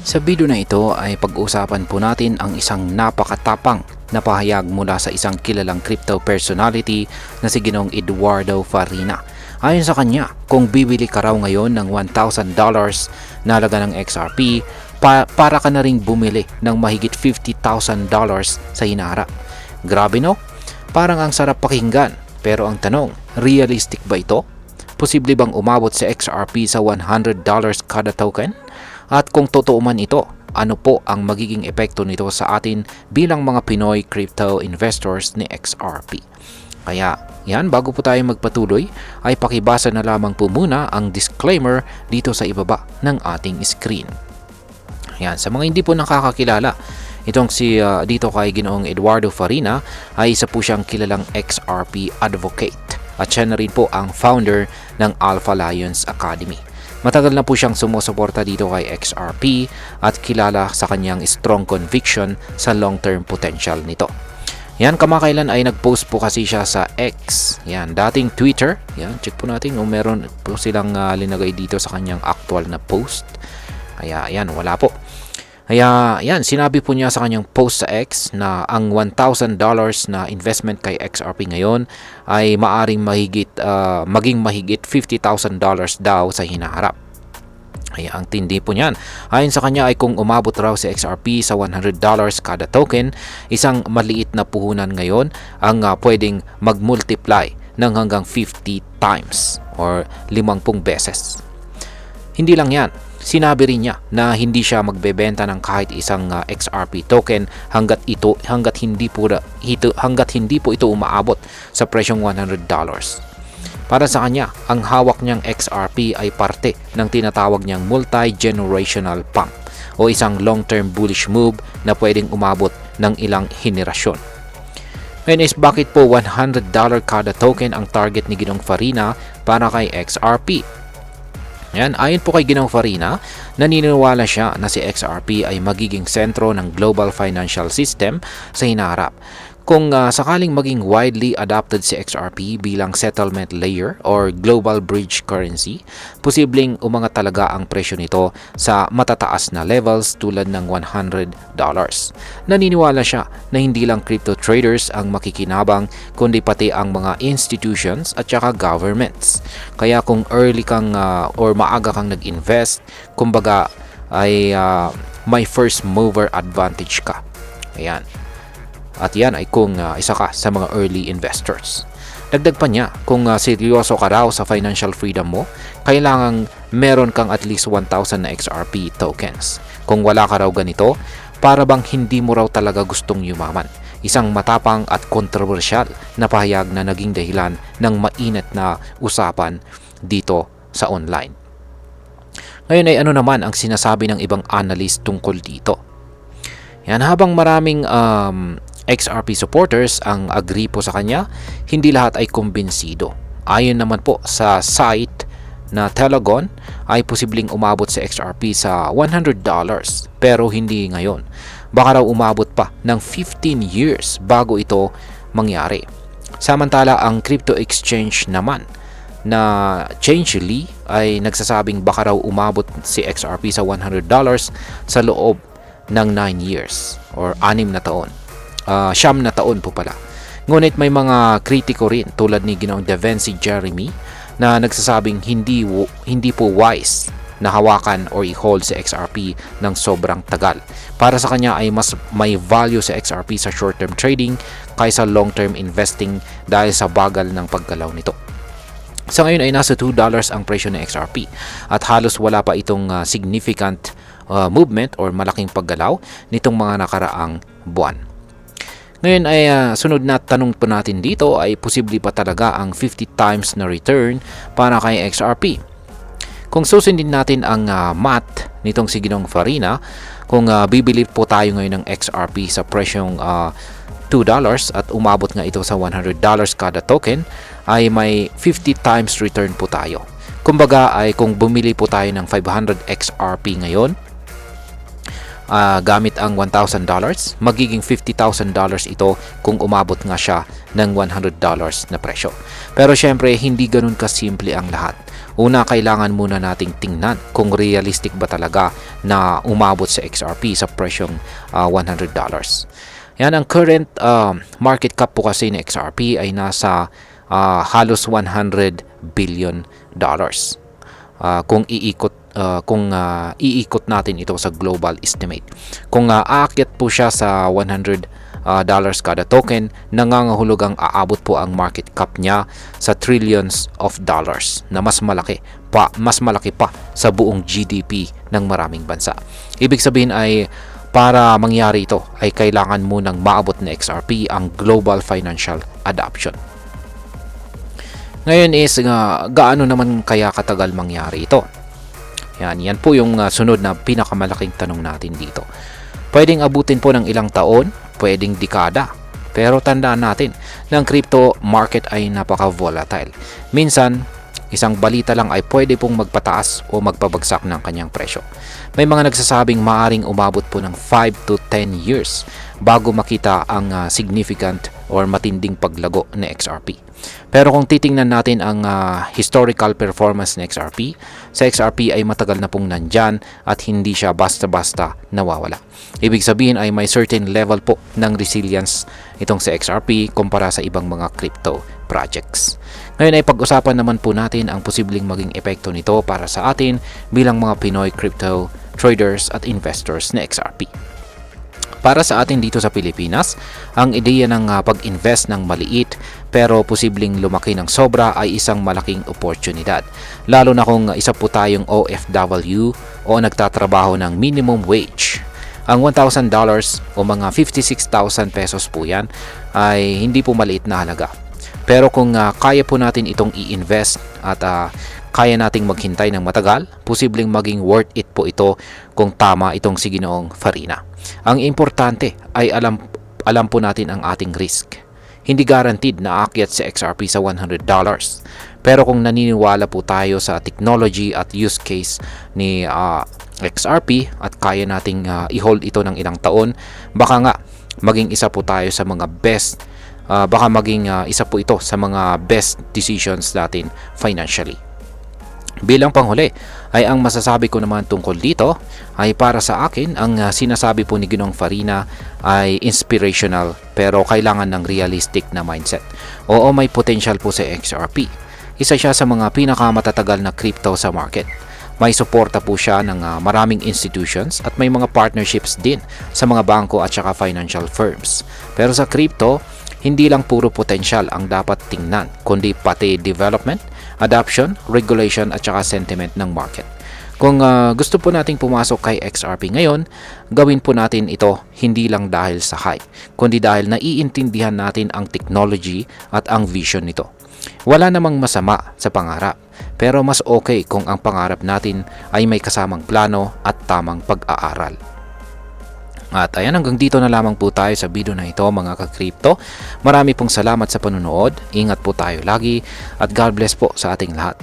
Sa video na ito ay pag-uusapan po natin ang isang napakatapang na pahayag mula sa isang kilalang crypto personality na si Ginoong Eduardo Farina. Ayon sa kanya, kung bibili ka raw ngayon ng $1,000 na halaga ng XRP, para ka na ring bumili ng mahigit $50,000 sa hinaharap. Grabe no? Parang ang sarap pakinggan. Pero ang tanong, realistic ba ito? Posible bang umabot sa XRP sa $100 kada token? At kung totoo man ito, ano po ang magiging epekto nito sa atin bilang mga Pinoy crypto investors ni XRP? Kaya yan, bago po tayo magpatuloy, ay pakibasa na lamang po muna ang disclaimer dito sa ibaba ng ating screen. Yan, sa mga hindi po nakakakilala, itong dito kay Ginoong Eduardo Farina ay isa po siyang kilalang XRP advocate at siya na rin po ang founder ng Alpha Lions Academy. Matagal na po siyang sumusuporta dito kay XRP at kilala sa kanyang strong conviction sa long-term potential nito. Yan, kamakailan ay nag-post po kasi siya sa X. Yan, dating Twitter. Yan, check po natin kung meron po silang linagay dito sa kanyang actual na post. Kaya yan, wala po. Kaya yan, sinabi po niya sa kanyang post sa X na ang $1,000 na investment kay XRP ngayon ay maaring maging mahigit $50,000 daw sa hinaharap. Ay, ang tindi po niyan. Ayon sa kanya ay kung umabot raw si XRP sa $100 kada token, isang maliit na puhunan ngayon ang pwedeng mag-multiply ng hanggang 50 times or 50 beses. Hindi lang yan. Sinabi rin niya na hindi siya magbebenta ng kahit isang XRP token hanggat hindi po ito umaabot sa presyong $100. Para sa kanya, ang hawak niyang XRP ay parte ng tinatawag niyang multi-generational pump o isang long-term bullish move na pwedeng umabot ng ilang henerasyon. Ngayon is bakit po $100 kada token ang target ni Ginoong Farina para kay XRP? Yan, ayon po kay Ginoong Farina, naniniwala siya na si XRP ay magiging sentro ng global financial system sa hinaharap. Kung sakaling maging widely adopted si XRP bilang settlement layer or global bridge currency, posibleng umangat talaga ang presyo nito sa matataas na levels tulad ng $100. Naniniwala siya na hindi lang crypto traders ang makikinabang kundi pati ang mga institutions at saka governments. Kaya kung early kang or maaga kang nag-invest, kumbaga ay may first mover advantage ka. Ayan. At yan ay kung isa ka sa mga early investors. Dagdag pa niya, kung seryoso ka raw sa financial freedom mo, kailangang meron kang at least 1,000 na XRP tokens. Kung wala ka raw ganito, para bang hindi mo raw talaga gustong yumaman. Isang matapang at kontrobersyal na pahayag na naging dahilan ng mainit na usapan dito sa online. Ngayon ay ano naman ang sinasabi ng ibang analyst tungkol dito? Yan, habang maraming XRP supporters ang agree po sa kanya, hindi lahat ay kumbinsido. Ayon naman po sa site na Telegon ay posibleng umabot sa XRP sa $100 pero hindi ngayon. Baka raw umabot pa ng 15 years bago ito mangyari. Samantala ang crypto exchange naman na Changelly ay nagsasabing baka raw umabot si XRP sa $100 sa loob ng 9 years or 6 na taon. 9 na taon po pala. Ngunit may mga kritiko rin tulad ni Ginoong Devency Jeremy na nagsasabing hindi po wise na hawakan or i-hold si XRP ng sobrang tagal. Para sa kanya ay mas may value sa XRP sa short-term trading kaysa long-term investing dahil sa bagal ng paggalaw nito. Sa ngayon ay nasa $2 ang presyo ng XRP at halos wala pa itong significant movement or malaking paggalaw nitong mga nakaraang buwan. Ngayon ay sunod na tanong po natin dito ay posible pa talaga ang 50 times na return para kay XRP. Kung susundin natin ang math nitong si Ginoong Farina, kung bibili po tayo ngayon ng XRP sa presyong $2 at umabot nga ito sa $100 kada token, ay may 50 times return po tayo. Kumbaga ay kung bumili po tayo ng 500 XRP ngayon, gamit ang $1,000, magiging $50,000 ito kung umabot nga siya ng $100 na presyo. Pero syempre, hindi ganun kasimple ang lahat. Una, kailangan muna nating tingnan kung realistic ba talaga na umabot sa XRP sa presyong $100. Yan, ang current market cap po kasi ni XRP ay nasa halos $100 billion. Kung iikot natin ito sa global estimate. Kung aakyat po siya sa $100 kada token, nangangahulog ang aabot po ang market cap niya sa trillions of dollars na mas malaki pa sa buong GDP ng maraming bansa. Ibig sabihin ay para mangyari ito ay kailangan munang maabot na XRP ang global financial adoption. Ngayon is gaano naman kaya katagal mangyari ito? Yan po yung sunod na pinakamalaking tanong natin dito. Pwedeng abutin po ng ilang taon, pwedeng dekada. Pero tandaan natin na ang crypto market ay napaka-volatile. Minsan, isang balita lang ay pwede pong magpataas o magpabagsak ng kanyang presyo. May mga nagsasabing maaring umabot po ng 5 to 10 years bago makita ang significant or matinding paglago ng XRP. Pero kung titingnan natin ang historical performance ng XRP, sa XRP ay matagal na pong nandyan at hindi siya basta-basta nawawala. Ibig sabihin ay may certain level po ng resilience itong sa XRP kumpara sa ibang mga crypto projects. Ngayon ay pag-usapan naman po natin ang posibleng maging epekto nito para sa atin bilang mga Pinoy crypto traders at investors na XRP. Para sa atin dito sa Pilipinas, ang ideya ng pag-invest ng maliit pero posibleng lumaki ng sobra ay isang malaking oportunidad. Lalo na kung isa po tayong OFW o nagtatrabaho ng minimum wage. Ang $1,000 o mga 56,000 pesos po yan ay hindi po maliit na halaga. Pero kung kaya po natin itong i-invest at kaya nating maghintay ng matagal, posibleng maging worth it po ito kung tama itong si Ginoong Farina. Ang importante ay alam po natin ang ating risk. Hindi guaranteed na aakyat sa XRP sa $100. Pero kung naniniwala po tayo sa technology at use case ni XRP at kaya nating i-hold ito ng ilang taon, baka nga maging isa po tayo sa mga best isa po ito sa mga best decisions natin financially. Bilang panghuli ay ang masasabi ko naman tungkol dito ay para sa akin ang sinasabi po ni Ginoong Farina ay inspirational pero kailangan ng realistic na mindset. Oo, may potential po sa XRP. Isa siya sa mga pinakamatatagal na crypto sa market. May suporta po siya ng maraming institutions at may mga partnerships din sa mga bangko at saka financial firms. Pero sa crypto, hindi lang puro potential ang dapat tingnan, kundi pati development, adoption, regulation at saka sentiment ng market. Kung gusto po nating pumasok kay XRP ngayon, gawin po natin ito hindi lang dahil sa hype, kundi dahil naiintindihan natin ang technology at ang vision nito. Wala namang masama sa pangarap, pero mas okay kung ang pangarap natin ay may kasamang plano at tamang pag-aaral. At ayan, hanggang dito na lamang po tayo sa video na ito mga ka-crypto. Marami pong salamat sa panunood. Ingat po tayo lagi at God bless po sa ating lahat.